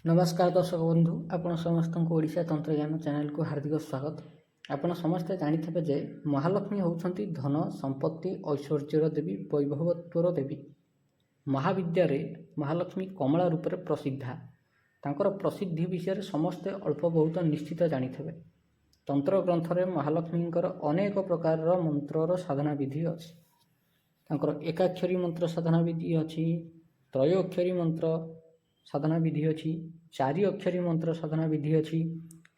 नमस्कार दर्शक बंधु आपण समस्त को ओडिशा तंत्रज्ञान चैनल को हार्दिक स्वागत। आपण समस्ते जानिथिबे जे महालक्ष्मी होउछंती धन संपत्ति ऐश्वर्यर देवी वैभवत्वर देवी। महाविद्या रे महालक्ष्मी कमला रूप में प्रसिद्धा। तांकर प्रसिद्धि विषय समस्ते अल्प बहुत निश्चित जानिथिबे। तंत्र ग्रंथ रे महालक्ष्मींकर अनेक प्रकार मंत्रर साधना विधि अछि। तांकर एकाक्षरी मंत्र साधना विधि अछि, त्रयोक्षरी मंत्र साधना विधि अच्छी, चारि अक्षरी मंत्र साधना विधि अच्छी,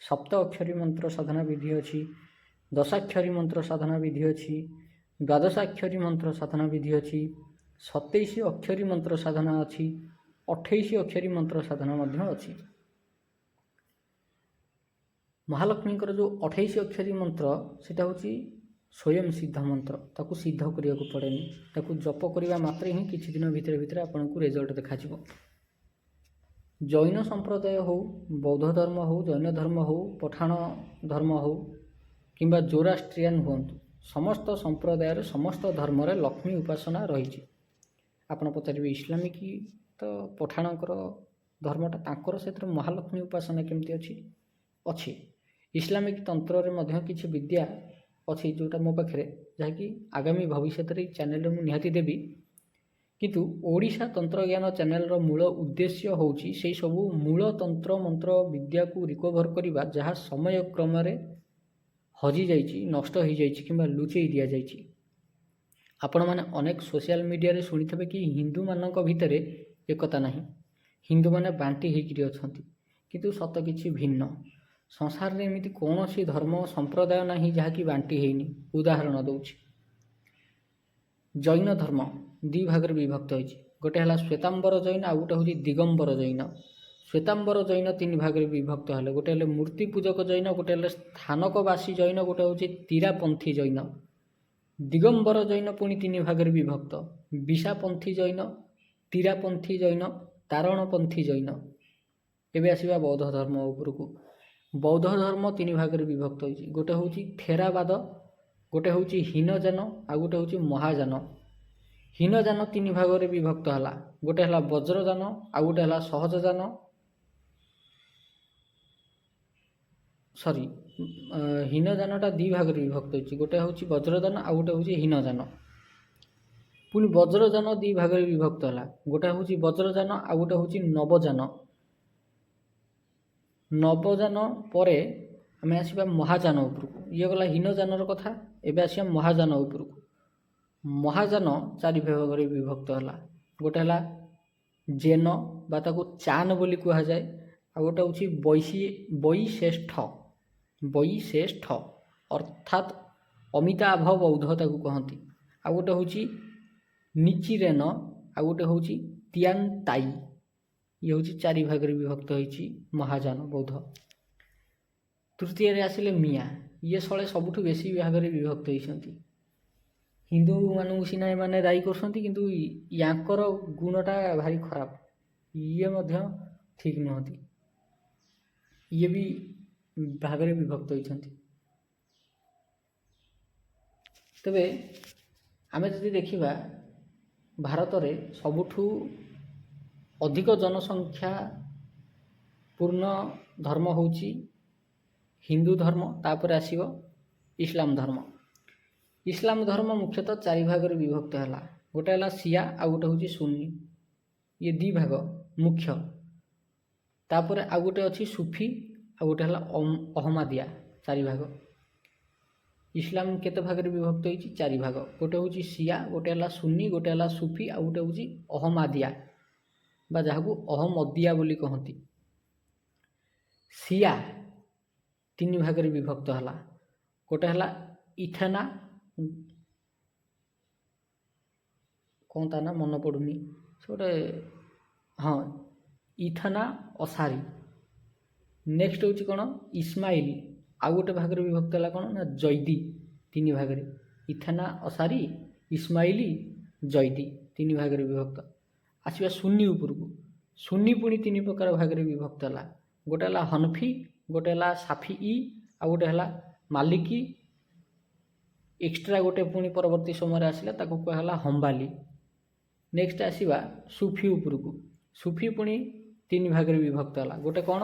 सप्त अक्षरी मंत्र साधना विधि अच्छी, दशाक्षरी मंत्र साधना विधि अच्छी, द्वादशाक्षरी मंत्र साधना विधि अच्छी, 27 अक्षरी मंत्र साधना अच्छी, 28 अक्षरी मंत्र साधना मध्य अच्छी। महालक्ष्मी जो 28 अक्षरी मंत्र सेटा होची स्वयं सिद्ध मंत्र। ताकू सिद्ध करिया को पड़ेनी, ताकू जप करिया मात्रे ही किछि दिन भितर भितर आपनको रिजल्ट देखाजिवो। जैन संप्रदाय हो, बौद्ध धर्म हो, जैन धर्म हो, पठाण धर्म हो किंबा जोरास्ट्रियन हूँ, समस्त संप्रदाय समस्त धर्म रे लक्ष्मी उपासना रही। आपन पचारे इस्लामिक तो पठाणकर धर्मटा तांकर से महालक्ष्मी उपासना केमती अच्छी अच्छी। इस्लामिक तंत्र रे मध्य किछि विद्या अच्छी जोटा मो पाखे जहाँकि आगामी भविष्य में चैनल में निहाती देवी। किंतु ओडिशा तंत्र ज्ञान चैनल मूल उद्देश्य होउची से सबू मूल तंत्र मंत्र विद्या को रिकवर करवा जहाँ समय क्रम हजि जाइछि, नष्ट हो जाइछि किंबा लुचेई दिया जाइछि। आपण माने अनेक सोशल मीडिया रे सुनिथिबे कि हिंदू मानक भितरे एकता नाही, हिंदू माने बांटी होइकि अछंती, किंतु सत किछि भिन्न। संसार रे एमिति कोनोसी धर्म संप्रदाय नाही जहाँकि बांटी हेइनी। उदाहरण दउछि, जैन धर्म दी भाग में विभक्त होइछि। गोटे हला श्वेतांबर जैन आ गोटे होछि दिगंबर जैन। श्वेतांबर जैन 3 भाग में विभक्त हेले, गोटे हले मूर्ति पूजक जैन, गोटे हले स्थानकवासी जैन, गोटे होछि तीरापंथी जैन। दिगंबर जैन पुणी 3 भाग में विभक्त, विषापंथी जैन, तीरापंथी जैन, तारणपंथी जैन। एबे आसीबा बौद्ध धर्म उपरकू। बौद्ध धर्म 3 भाग में विभक्त होइछि। गोटे होछि थेरावाद, गोटे होछि हीनजान आ गोटे होछि महाजान। हीनजान 3 भाग में विभक्त हला, गोटे हला वज्रजान आ गोटे हला सहजजान। सॉरी, हीनजानटा 2 भाग में विभक्त होइछि, गोटे होछि वज्रजान आ गोटे होछि हीनजान। पुणी वज्रजान 2 भाग में विभक्त हला, गोटे होछि वज्रजान आ गोटे होछि नवजान। नवजान परे आमे आसीबा महाजान उपरकू। ये गला हीनजानर कथा, एबे आसीबा महाजान उपरकू। महाजान 4 भाग में विभक्त हला, गोटे हला जैन बा ताको चान बोली कहा जाए, आ गोटे होछि वैश्रेष्ठ। वैश्रेष्ठ अर्थात अमिताभ बौद्ध ताको कहंती। आ गोटे होछि निचिरेन, आ गोटे होछि तियानताई। ये होछि 4 भाग में विभक्त होइछि महाजान बौद्ध। तृतीय रे आसिले मिया, ये सळे सबुठु बेसी भाग में विभक्त होइछंती। हिंदू मानू सीना एमाने दायी करछंती, किंतु यांकर गुणटा भारी खराब। ये मध्य ठीक नहती, ये भी भाग में विभक्त होइछंती। तबे आमे जदि देखिबा भारत रे सबुठु अधिक जनसंख्या पूर्ण धर्म होउची हिंदू धर्म, तापर आसीबो इस्लाम धर्म। इस्लाम धर्म मुख्यतः 4 भाग में विभक्त है। गोटे है शिया आ गोटे हूँ सुन्नी, ये 2 भाग मुख्य। तापर आ गोटे अच्छी सुफी आ गोटे है अहमदिया, 4 भाग। इस्लाम केते भाग में विभक्त होइछि? 4 भाग। गोटे हूँ शिया, गोटे है सुन्नी, गोटे है सुफी आ गोटे हूँ अहमदिया बा जहाँ अहमदिया बोली कहती। शिया 3 भाग में विभक्त है। गोटे है इथेना, कौन ता ना मन पड़ुनी सोटे, हाँ इथेना असारी। नेक्स्ट हूँ कौन इस्माइल, आ गोटे भाग में विभक्त है कौन ना जैदी। 3 भाग में इथेना असारी, इस्माइली, जैदी 3 भाग में विभक्त। आसवा सुन्नी उपरकू। सुन्नी पुणी 3 प्रकार भाग में विभक्त है। गोटे है हनफी, गोटे है साफी आ गोटे है मालिकी। एक्स्ट्रा गोटे पुणी परवर्ती समय आसला ताको कहला हम्बाली। नेक्स्ट आसीबा सुफी उपरकू। सुफी पुणी तीन भाग में विभक्त है। गोटे कौन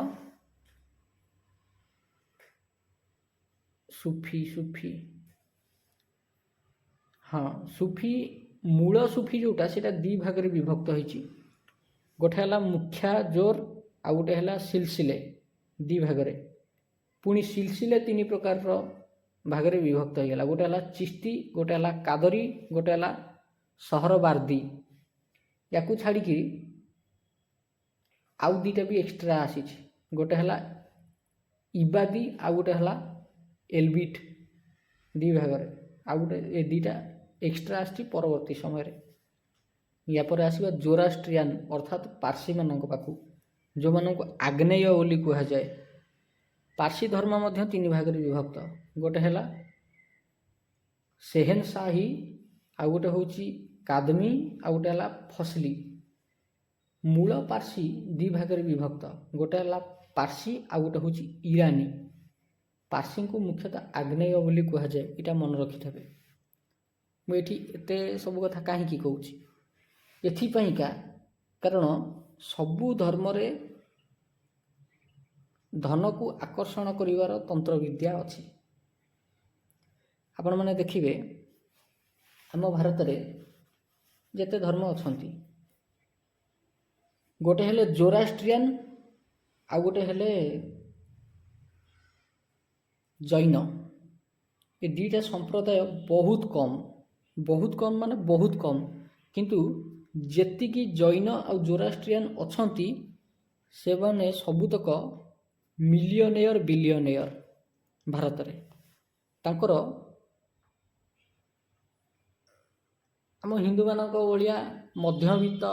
सुफी सुफी हाँ सुफी मूल सुफी जोटा से दी भाग में विभक्त होती गोटे है मुख्या जोर आ गोटे है सिलसिले दी भाग में पुणी सिलसिले तीन प्रकार भाग में विभक्त हो गला गोटे है चिश्ती गोटे है कादरी गोटे है सहरवार्दी या छाड़ी आउ दीटा भी एक्सट्रा आसी गोटे है इबादी आ गोटे है एलबिट दी भाग में आ गोटे ए दीटा एक्सट्रा आसी परवर्ती समय या पर आसवा जोरास्ट्रियान अर्थात पार्सी मानक पाखु जो मानक आग्नेय बोली कह जाए पार्सी धर्म मध्य तीन भाग में विभक्त गोटे है सेहेनशाही आ गोटे हूँ कादमी आ गोटे है फसली मूल पार्सी दी भाग में विभक्त गोटे है पार्सी आ गोटे हूँ ईरानी पार्सी को मुख्यतः आग्नेय बोली कह जाए यहाँ मन रखि थे मुझे एते सब कथा कहीं कहूँ एथिपाइका कारण सबु धर्म रे धन को आकर्षण करिवार तंत्र विद्या अच्छी आपण मैंने देखिए आम भारत रे जेते धर्म अछंती गोटे हेले जोरास्ट्रियन आ गोटे हेले जैन ये दुईटा संप्रदाय बहुत कम माने बहुत कम किंतु जेतिकी जैन आ जोरास्ट्रियन अछंती से माने सबुतक मिलियनेयर बिलियनेयर भारत रे तांकर आम हिंदू मानक भलिया मध्यवित्त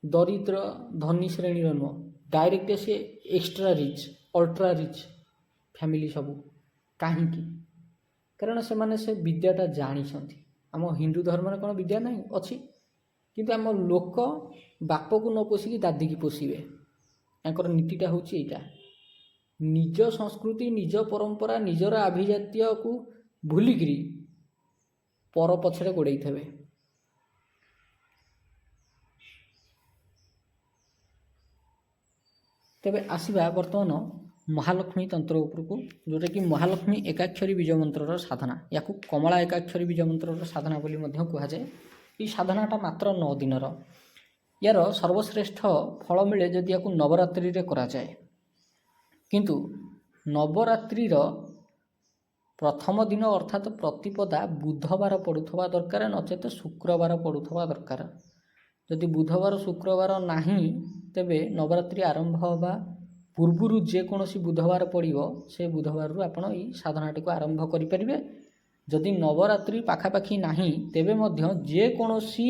दरिद्र धनी श्रेणी नुह डायरेक्ट सी extra rich ultra rich family सबू कहीं कारण से माने से विद्याटा जानी आम हिंदू धर्म में कौन विद्या नहीं अच्छी किंतु आम लोक बाप को न पोषिकी दादी की पोषिबे तांकर नीतिटा हूँ यहाँ निज संस्कृति निज परंपरा निजर आभिजात्य को भूलिकी पर पछरे गोड़े थे तेबे आसवा बर्तमान महालक्ष्मी तंत्र उपरको जोटा कि महालक्ष्मी एकाक्षरी बीज मंत्र साधना या कमला एकाक्षरी बीज मंत्र साधना बोली कह जाए ये साधनाटा मात्र 9 दिन यार सर्वश्रेष्ठ फल मिले जदि या नवरात्रि रे करा जाए किंतु नवरात्रिर प्रथम दिन अर्थात प्रतिपदा बुधवार पड़ुवा दरकार नचेत शुक्रवार पड़ुवा दरकार जदि बुधवार शुक्रवार नहीं तेबे नवरात्रि आरंभ होगा पूर्वर जेकोसी बुधवार पड़ो से बुधवार आपण ये साधनाटी को आरंभ करें जदि नवरात्रि पाखापाखि नहीं तेबे मध्य जेकोसी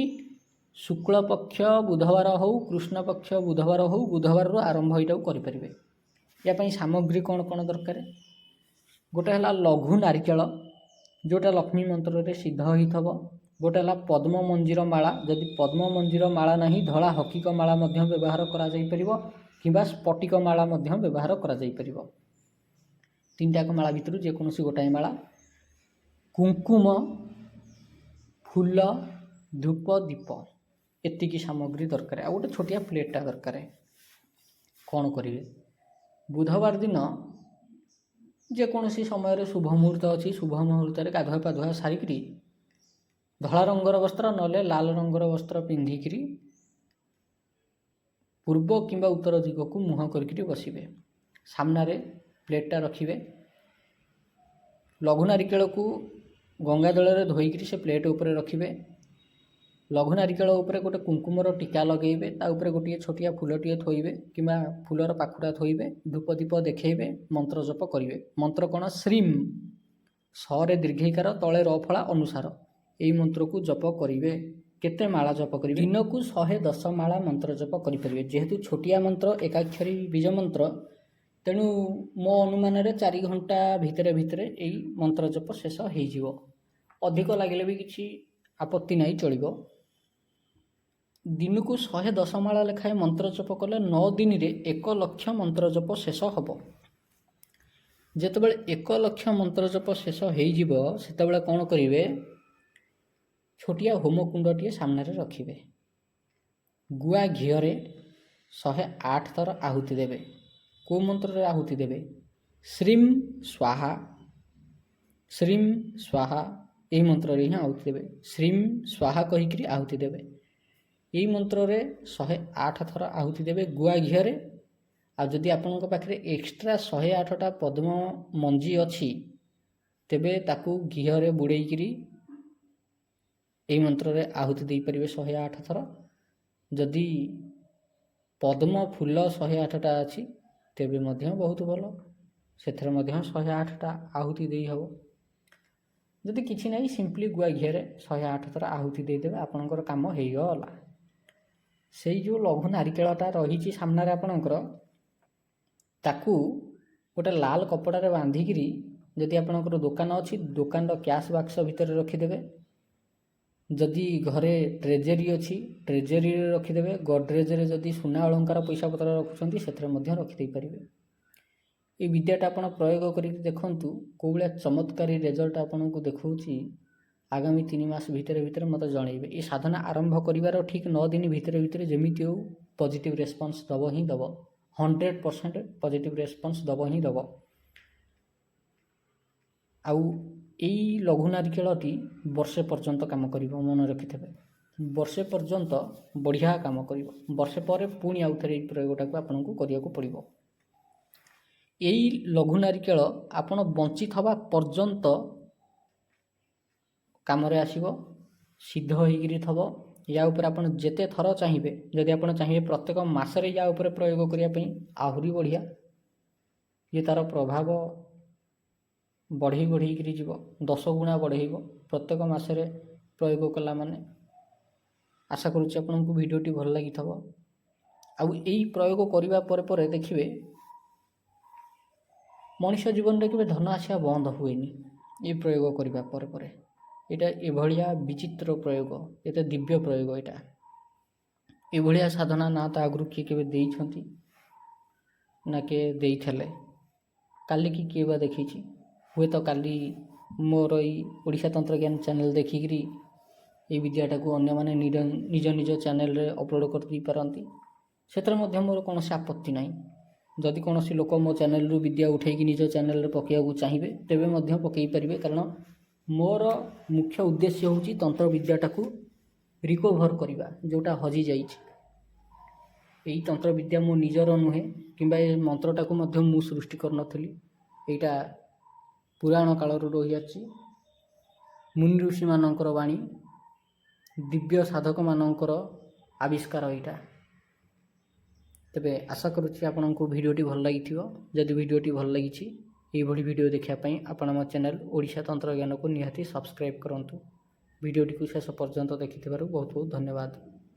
शुक्ल पक्ष बुधवार हो कृष्ण पक्ष बुधवार हो बुधवार आरंभ यहाँ करें यापाई सामग्री कौन कौन दरकार गोटे है लघु नारिकेल जोटा लक्ष्मी मंत्र रे सिद्ध होता गोटे है पद्म मंजीर माला जदि पद्म मंजीर माला नहीं धला हकीक माला मध्य व्यवहार करा जाई परिबो किंबा स्फटिक माला मध्य व्यवहार करा जाई परिबो तीन टाक माला भितर जेकोसी गोटाए माला कुंकुम फूल धूप दीप एतिकी सामग्री दरकार आ गोटे छोटिया प्लेटा दरकार कौन करेंगे बुधवार दिन जेकोसी समय शुभ मुहूर्त अच्छी शुभ मुहूर्त गाधुआ पाधुआ सारिकी धला रंगर वस्त्र नले लाल रंगर वस्त्र पिंधिकी पूर्व किंबा उत्तर दिग को मुह करके बसवे सामने प्लेटा रखिए लघु नारिकेल को गंगा जल में धोईकी से प्लेट उपरे रखिए लघु नारिकेल उपरे गोटे कुंकुमर टीका लगेबे ताऊपर गोटे छोटिया फूलटे थोइबे किंबा फूलर पाखुड़ा थोइबे धूप दीप देखेबे मंत्र जप करिवे मंत्र कौन श्रीम सरे दीर्घिकार तले रफला अनुसार यही मंत्र को जप करेंगे केते माला जप करेंगे दिन को 110 माला मंत्र जप करें जेहेतु छोटिया मंत्र एकाक्षरी बीज मंत्र तेणु मो अनुमान रे 4 घंटा भितरे भितरे यही मंत्र जप शेष हो अधिक लगे भी किसी आपत्ति नहीं चलो दिन को 110 माला लेखाएं मंत्र जप कले 9 दिन रे 1 लाख मंत्र जप शेष हम जितेबाला 1 लाख मंत्र जप शेष हो कौन करेंगे छोटिया होम कुंडटे सामने रखिए गुआ घीरे 108 ଥର ଆହୁତି ଦେବେ। କେଉଁ ମନ୍ତ୍ରରେ ଆହୁତି ଦେବେ? ଶ୍ରୀମ୍ ସ୍ୱାହା, ଶ୍ରୀମ୍ ସ୍ୱାହା ଏହି ମନ୍ତ୍ରରେ ହିଁ ଆହୁତି ଦେବେ। ଶ୍ରୀମ୍ ସ୍ୱାହା କହିକିରି ଆହୁତି ଦେବେ। ଏହି ମନ୍ତ୍ରରେ 108 ଥର ଆହୁତି ଦେବେ ଗୁଆ ଘିଅରେ। ଆଉ ଯଦି ଆପଣଙ୍କ ପାଖରେ ଏକ୍ସଟ୍ରା 108ଟା ପଦ୍ମ ମଞ୍ଜି ଅଛି ତେବେ ତାକୁ ଘିଅରେ ବୁଡ଼େଇକିରି ଏହି ମନ୍ତ୍ରରେ ଆହୁତି ଦେଇପାରିବେ 108 ଥର। ଯଦି ପଦ୍ମ ଫୁଲ 108ଟା ଅଛି ତେବେ ମଧ୍ୟ ବହୁତ ଭଲ, ସେଥିରେ ମଧ୍ୟ 108ଟା ଆହୁତି ଦେଇହେବ। ଯଦି କିଛି ନାହିଁ ସିମ୍ପଲି ଗୁଆ ଘିଅରେ 108 ଥର ଆହୁତି ଦେଇଦେବେ, ଆପଣଙ୍କର କାମ ହେଇଗଲା। ସେଇ ଯେଉଁ ଲଘୁ ନାରିକେଳଟା ରହିଛି ସାମ୍ନାରେ ଆପଣଙ୍କର, ତାକୁ ଗୋଟେ ଲାଲ କପଡ଼ାରେ ବାନ୍ଧିକିରି ଯଦି ଆପଣଙ୍କର ଦୋକାନ ଅଛି ଦୋକାନର କ୍ୟାସ୍ ବାକ୍ସ ଭିତରେ ରଖିଦେବେ। ଯଦି ଘରେ ଟ୍ରେଜେରୀ ଅଛି ଟ୍ରେଜେରୀରେ ରଖିଦେବେ। ଗଡରେଜରେ ଯଦି ସୁନା ଅଳଙ୍କାର ପଇସା ପତ୍ର ରଖୁଛନ୍ତି ସେଥିରେ ମଧ୍ୟ ରଖିଦେଇପାରିବେ। এই ବିଦ୍ୟାଟା ଆପଣ ପ୍ରୟୋଗ କରିକି ଦେଖନ୍ତୁ କେଉଁ ଭଳିଆ ଚମତ୍କାରୀ ରେଜଲ୍ଟ ଆପଣଙ୍କୁ ଦେଖାଉଛି। ଆଗାମୀ 3 ମାସ ଭିତରେ ମୋତେ ଜଣାଇବେ। ଏ ସାଧନା ଆରମ୍ଭ କରିବାର ଠିକ୍ 9 ଦିନ ଭିତରେ ଯେମିତି ହେଉ ପଜିଟିଭ୍ ରେସ୍ପନ୍ସ ଦେବ ହିଁ ଦେବ। 100% ପଜିଟିଭ୍ ରେସ୍ପନ୍ସ ଦେବ ହିଁ ଦେବ। ଆଉ ଏଇ ଲଘୁ ନାରିକେଳଟି ବର୍ଷେ ପର୍ଯ୍ୟନ୍ତ କାମ କରିବ, ମନେ ରଖିଥିବେ। ବର୍ଷେ ପର୍ଯ୍ୟନ୍ତ ବଢ଼ିଆ କାମ କରିବ। ବର୍ଷେ ପରେ ପୁଣି ଆଉ ଥରେ ଏଇ ପ୍ରୟୋଗଟାକୁ ଆପଣଙ୍କୁ କରିବାକୁ ପଡ଼ିବ। ଏଇ ଲଘୁ ନାରିକେଳ ଆପଣ ବଞ୍ଚିଥିବା ପର୍ଯ୍ୟନ୍ତ କାମରେ ଆସିବ, ସିଦ୍ଧ ହୋଇକିରି ଥବ। ୟା ଉପରେ ଆପଣ ଯେତେ ଥର ଚାହିଁବେ, ଯଦି ଆପଣ ଚାହିଁବେ ପ୍ରତ୍ୟେକ ମାସରେ ୟା ଉପରେ ପ୍ରୟୋଗ କରିବା ପାଇଁ ଆହୁରି ବଢ଼ିଆ। ଇଏ ତା'ର ପ୍ରଭାବ ବଢ଼େଇକିରି ଯିବ, 10 ଗୁଣା ବଢ଼େଇବ ପ୍ରତ୍ୟେକ ମାସରେ ପ୍ରୟୋଗ କଲା ମାନେ। ଆଶା କରୁଛି ଆପଣଙ୍କୁ ଭିଡ଼ିଓଟି ଭଲ ଲାଗିଥିବ। ଆଉ ଏଇ ପ୍ରୟୋଗ କରିବା ପରେ ଦେଖିବେ ମଣିଷ ଜୀବନରେ କେବେ ଧନ ଆସିବା ବନ୍ଦ ହୁଏନି। ଏ ପ୍ରୟୋଗ କରିବା ପରେ ଏଇଟା ଏଭଳିଆ ବିଚିତ୍ର ପ୍ରୟୋଗ, ଏତେ ଦିବ୍ୟ ପ୍ରୟୋଗ। ଏଇଟା ଏଭଳିଆ ସାଧନା ନା ତ ଆଗରୁ କିଏ କେବେ ଦେଇଛନ୍ତି ନା କିଏ ଦେଇଥିଲେ। କାଲି କିଏ ବା ଦେଖିଛି? ହୁଏତ କାଲି ମୋର ଏଇ ଓଡ଼ିଶା ତନ୍ତ୍ରଜ୍ଞାନ ଚ୍ୟାନେଲ୍ ଦେଖିକିରି এই ବିଦ୍ୟାଟାକୁ ଅନ୍ୟମାନେ ନିଜ ନିଜ ଚ୍ୟାନେଲ୍ରେ ଅପଲୋଡ଼ କରିଦେଇପାରନ୍ତି। ସେଥିରେ ମଧ୍ୟ ମୋର କୌଣସି ଆପତ୍ତି ନାହିଁ। ଯଦି କୌଣସି ଲୋକ ମୋ ଚ୍ୟାନେଲ୍ରୁ ବିଦ୍ୟା ଉଠେଇକି ନିଜ ଚ୍ୟାନେଲ୍ରେ ପକାଇବାକୁ ଚାହିଁବେ ତେବେ ମଧ୍ୟ ପକାଇ ପାରିବେ। କାରଣ ମୋର ମୁଖ୍ୟ ଉଦ୍ଦେଶ୍ୟ ହେଉଛି ତନ୍ତ୍ର ବିଦ୍ୟାଟାକୁ ରିକଭର୍ କରିବା, ଯେଉଁଟା ହଜିଯାଇଛି। ଏହି ତନ୍ତ୍ର ବିଦ୍ୟା ମୋ ନିଜର ନୁହେଁ, କିମ୍ବା ଏ ମନ୍ତ୍ରଟାକୁ ମଧ୍ୟ ମୁଁ ସୃଷ୍ଟି କରିନଥିଲି। ଏଇଟା ପୁରାଣ କାଳରୁ ରହିଆସିଛି। ମୁନି ଋଷିମାନଙ୍କର ବାଣୀ, ଦିବ୍ୟ ସାଧକମାନଙ୍କର ଆବିଷ୍କାର ଏଇଟା। ତେବେ ଆଶା କରୁଛି ଆପଣଙ୍କୁ ଭିଡ଼ିଓଟି ଭଲ ଲାଗିଥିବ। ଯଦି ଭିଡ଼ିଓଟି ଭଲ ଲାଗିଛି ଏଇଭଳି ଭିଡ଼ିଓ ଦେଖିବା ପାଇଁ ଆପଣ ମୋ ଚ୍ୟାନେଲ୍ ଓଡ଼ିଶା ତନ୍ତ୍ରଜ୍ଞାନକୁ ନିହାତି ସବସ୍କ୍ରାଇବ୍ କରନ୍ତୁ। ଭିଡ଼ିଓଟିକୁ ଶେଷ ପର୍ଯ୍ୟନ୍ତ ଦେଖିଥିବାରୁ ବହୁତ ବହୁତ ଧନ୍ୟବାଦ।